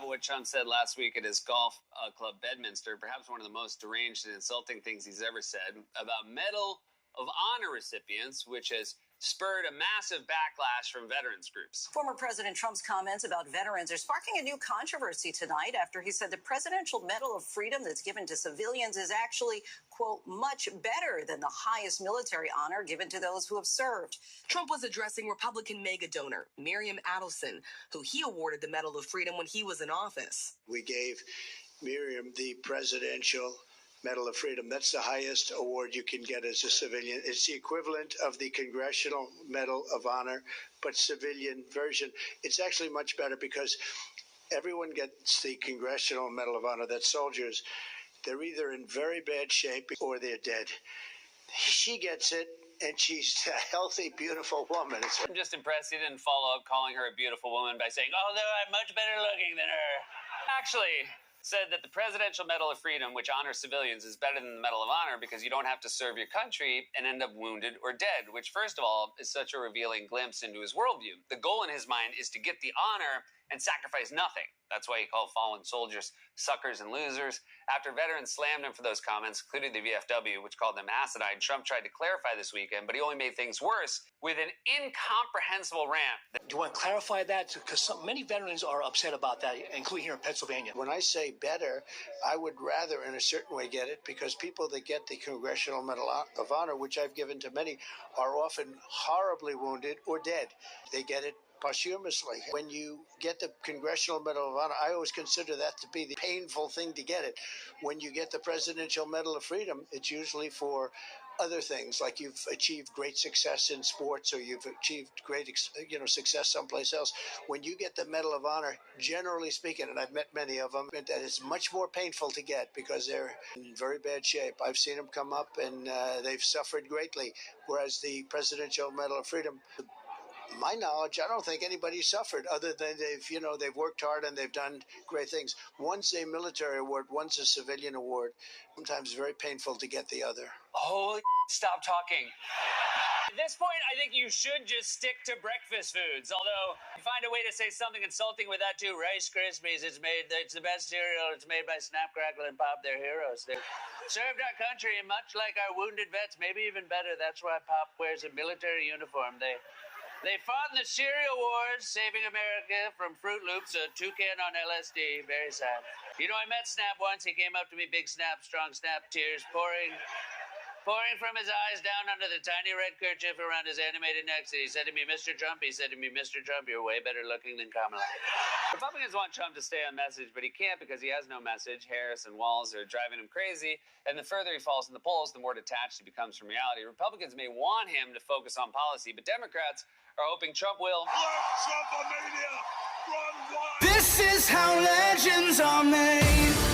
about what Trump said last week at his golf club Bedminster, perhaps one of the most deranged and insulting things he's ever said about Medal of Honor recipients, which has spurred a massive backlash from veterans groups. Former President Trump's comments about veterans are sparking a new controversy tonight after he said the Presidential Medal of Freedom that's given to civilians is actually, quote, much better than the highest military honor given to those who have served. Trump was addressing Republican mega donor Miriam Adelson, who he awarded the Medal of Freedom when he was in office. We gave Miriam the Presidential Medal of Freedom. That's the highest award you can get as a civilian. It's the equivalent of the Congressional Medal of Honor, but civilian version. It's actually much better because everyone gets the Congressional Medal of Honor. That's soldiers. They're either in very bad shape or they're dead. She gets it, and she's a healthy, beautiful woman. I'm just impressed he didn't follow up calling her a beautiful woman by saying, although I'm much better looking than her. Actually said that the Presidential Medal of Freedom, which honors civilians, is better than the Medal of Honor because you don't have to serve your country and end up wounded or dead, which, first of all, is such a revealing glimpse into his worldview. The goal in his mind is to get the honor and sacrifice nothing. That's why he called fallen soldiers suckers and losers. After veterans slammed him for those comments, including the VFW, which called them acidine, Trump tried to clarify this weekend, but he only made things worse with an incomprehensible rant. Do you want to clarify that? Because many veterans are upset about that, including here in Pennsylvania. When I say better, I would rather in a certain way get it because people that get the Congressional Medal of Honor, which I've given to many, are often horribly wounded or dead. They get it posthumously. When you get the Congressional Medal of Honor, I always consider that to be the painful thing to get it. When you get the Presidential Medal of Freedom, it's usually for other things, like you've achieved great success in sports or you've achieved great success someplace else. When you get the Medal of Honor, generally speaking, and I've met many of them, that it's much more painful to get because they're in very bad shape. I've seen them come up and they've suffered greatly, whereas the Presidential Medal of Freedom, my knowledge, I don't think anybody suffered other than they've worked hard and they've done great things. One's a military award, one's a civilian award. Sometimes very painful to get the other. Holy stop talking. At this point, I think you should just stick to breakfast foods. Although, you find a way to say something insulting with that too. Rice Krispies, it's the best cereal. It's made by Snap, Crackle, and Pop. They're heroes. They served our country, and much like our wounded vets, maybe even better. That's why Pop wears a military uniform. They fought in the cereal wars, saving America from Fruit Loops, a toucan on LSD. Very sad. You know, I met Snap once. He came up to me, big Snap, strong Snap, tears pouring from his eyes down under the tiny red kerchief around his animated neck. He said to me, Mr. Trump, you're way better looking than Kamala. Republicans want Trump to stay on message, but he can't because he has no message. Harris and Walz are driving him crazy, and the further he falls in the polls, the more detached he becomes from reality. Republicans may want him to focus on policy, but Democrats are hoping Trump will. This is how legends are made.